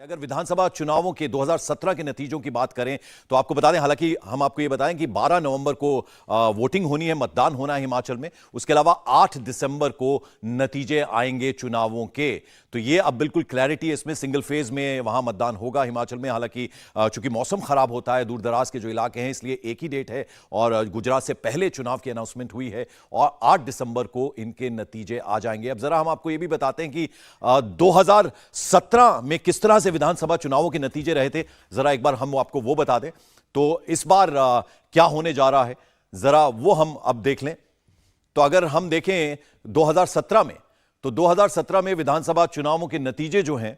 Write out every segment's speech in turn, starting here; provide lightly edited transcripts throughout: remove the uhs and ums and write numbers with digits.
अगर विधानसभा चुनावों के 2017 के नतीजों की बात करें तो आपको बता दें, हालांकि हम आपको ये बताएं कि 12 नवंबर को वोटिंग होनी है, मतदान होना है हिमाचल में। उसके अलावा 8 दिसंबर को नतीजे आएंगे चुनावों के। तो ये अब बिल्कुल क्लैरिटी है इसमें, सिंगल फेज में वहां मतदान होगा हिमाचल में। हालांकि चूंकि मौसम खराब होता है, दूर दराज के जो इलाके हैं, इसलिए एक ही डेट है और गुजरात से पहले चुनाव की अनाउंसमेंट हुई है और 8 दिसंबर को इनके नतीजे आ जाएंगे। अब जरा हम आपको ये भी बताते हैं कि 2017 में किस तरह से विधानसभा चुनावों के नतीजे रहे थे। जरा एक बार हम आपको वो बता दें तो इस बार क्या होने जा रहा है, जरा वो हम अब देख लें। तो अगर हम देखें 2017 में, तो 2017 में विधानसभा चुनावों के नतीजे जो हैं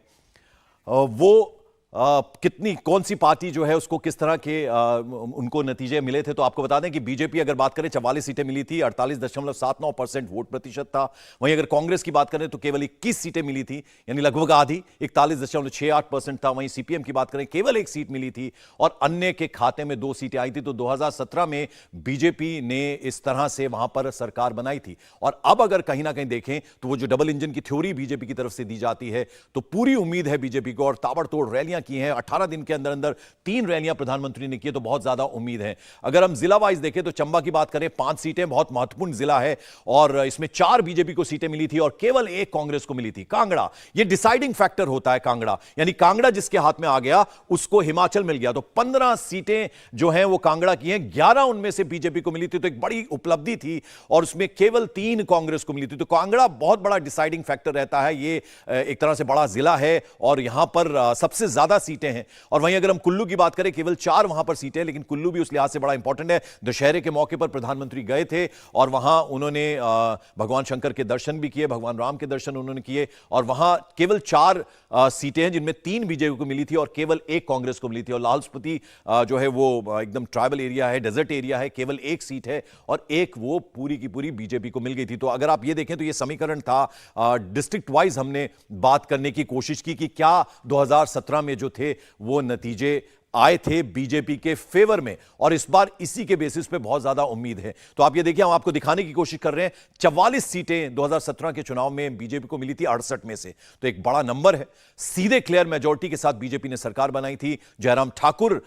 वो कौन सी पार्टी जो है उसको किस तरह के उनको नतीजे मिले थे। तो आपको बता दें कि बीजेपी अगर बात करें 44 सीटें मिली थी, 48.79% वोट प्रतिशत था। वहीं अगर कांग्रेस की बात करें तो केवल 21 सीटें मिली थी, यानी लगभग आधी, 41.68% था। वहीं सीपीएम की बात करें केवल 1 सीट मिली थी और अन्य के खाते में 2 सीटें आई थी। तो 2017 में बीजेपी ने इस तरह से वहां पर सरकार बनाई थी। और अब अगर कहीं ना कहीं देखें तो वो जो डबल इंजन की थ्योरी बीजेपी की तरफ से दी जाती है, तो पूरी उम्मीद है बीजेपी को, और ताबड़तोड़ रैलियां की हैं। 18 दिन के अंदर अंदर 3 रैलियां प्रधानमंत्री ने की, तो बहुत ज्यादा उम्मीद है। अगर हम जिला वाइज देखें तो चंबा की बात करें, 5 सीटें, बहुत महत्वपूर्ण जिला है और इसमें 4 बीजेपी को सीटें मिली थी और केवल 1 कांग्रेस को मिली थी। कांगड़ा, यह डिसाइडिंग फैक्टर होता है कांगड़ा, यानी कांगड़ा जिसके हाथ में आ गया उसको हिमाचल मिल गया। तो 15 सीटें जो हैं वो कांगड़ा की हैं, 11 उनमें से बीजेपी को मिली थी, तो एक बड़ी उपलब्धि थी और उसमें केवल 3 कांग्रेस को मिली थी। तो कांगड़ा बहुत बड़ा डिसाइडिंग फैक्टर रहता है। ये एक तरह से बड़ा जिला है और यहां पर सबसे ज्यादा सीटें हैं। और वहीं अगर हम कुल्लू की बात करें, केवल 4 वहां पर सीटें, लेकिन कुल्लू भी उस लिहाज से बड़ा इंपॉर्टेंट है। दशहरे के मौके पर प्रधानमंत्री गए थे और वहां उन्होंने भगवान शंकर के दर्शन भी किए, भगवान राम के दर्शन उन्होंने किए। और वहां केवल 4 सीटें हैं जिनमें 3 बीजेपी को मिली थी और केवल 1 कांग्रेस को मिली थी। और लाहौल स्पीति जो है वो एकदम ट्राइबल एरिया है, डेजर्ट एरिया है, केवल 1 सीट है और 1 वो पूरी की पूरी बीजेपी को मिल गई थी। तो अगर आप ये देखें तो ये समीकरण था। डिस्ट्रिक्ट वाइज हमने बात करने की कोशिश की कि क्या 2017 में जो थे वो नतीजे आए थे बीजेपी के फेवर में, और इस बार इसी के बेसिस पे बहुत ज्यादा उम्मीद है। तो आप ये देखिए, हम आपको दिखाने की कोशिश कर रहे हैं। 44 सीटें 2017 के चुनाव में बीजेपी को मिली थी 68 में से, तो एक बड़ा नंबर है। सीधे क्लियर मेजॉरिटी के साथ बीजेपी ने सरकार बनाई थी। जयराम ठाकुर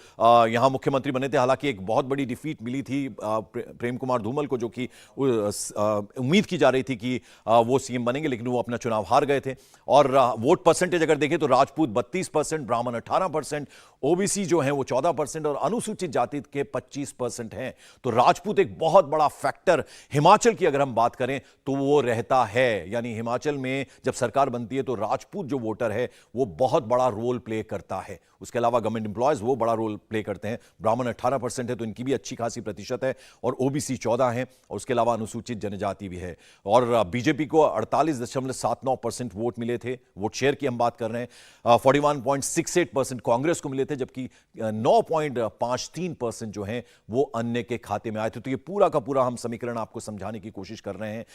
यहां मुख्यमंत्री बने थे। हालांकि एक बहुत बड़ी डिफीट मिली थी प्रेम कुमार धूमल को, जो कि उम्मीद की जा रही थी कि वो सीएम बनेंगे, लेकिन वो अपना चुनाव हार गए थे। और वोट परसेंटेज अगर देखें तो राजपूत 32%, ब्राह्मण 18%, ओबीसी जो हैं वो 14% और अनुसूचित जाति के 25% हैं। तो राजपूत एक बहुत बड़ा फैक्टर हिमाचल की अगर हम बात करें तो वो रहता है। यानी हिमाचल में जब सरकार बनती है तो राजपूत जो वोटर है वो बहुत बड़ा रोल प्ले करता है। उसके अलावा गवर्नमेंट एम्प्लॉयज वो बड़ा रोल प्ले करते हैं। ब्राह्मण 18% है, तो इनकी भी अच्छी खासी प्रतिशत है, और ओबीसी 14 है, और उसके अलावा अनुसूचित जनजाति भी है। और बीजेपी को 48.79% वोट मिले थे। वोट शेयर की हम बात कर रहे हैं। 41.68% कांग्रेस को मिले थे, जबकि 9.53% जो हैं वो अन्य के खाते में आए थे। तो ये पूरा का पूरा हम समीकरण आपको समझाने की कोशिश कर रहे हैं।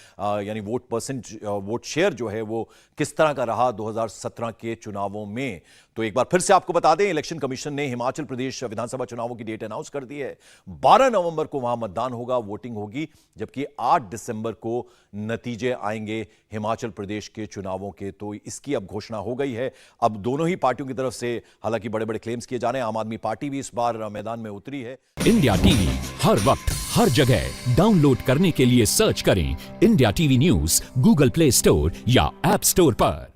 यानी वोट शेयर जो है वो किस तरह का रहा 2017 के चुनावों में। तो एक बार फिर से आपको बता दें, इलेक्शन कमीशन ने हिमाचल प्रदेश विधानसभा चुनावों की डेट अनाउंस कर दी है। 12 नवंबर को वहां मतदान होगा, वोटिंग होगी, जबकि 8 दिसंबर को नतीजे आएंगे हिमाचल प्रदेश के चुनावों के। तो इसकी अब घोषणा हो गई है। अब दोनों ही पार्टियों की तरफ से हालांकि बड़े बड़े क्लेम्स किए जा रहे हैं। आम आदमी पार्टी भी इस बार मैदान में उतरी है। इंडिया टीवी हर वक्त हर जगह डाउनलोड करने के लिए सर्च करें India TV news Google play store या ऐप स्टोर पर।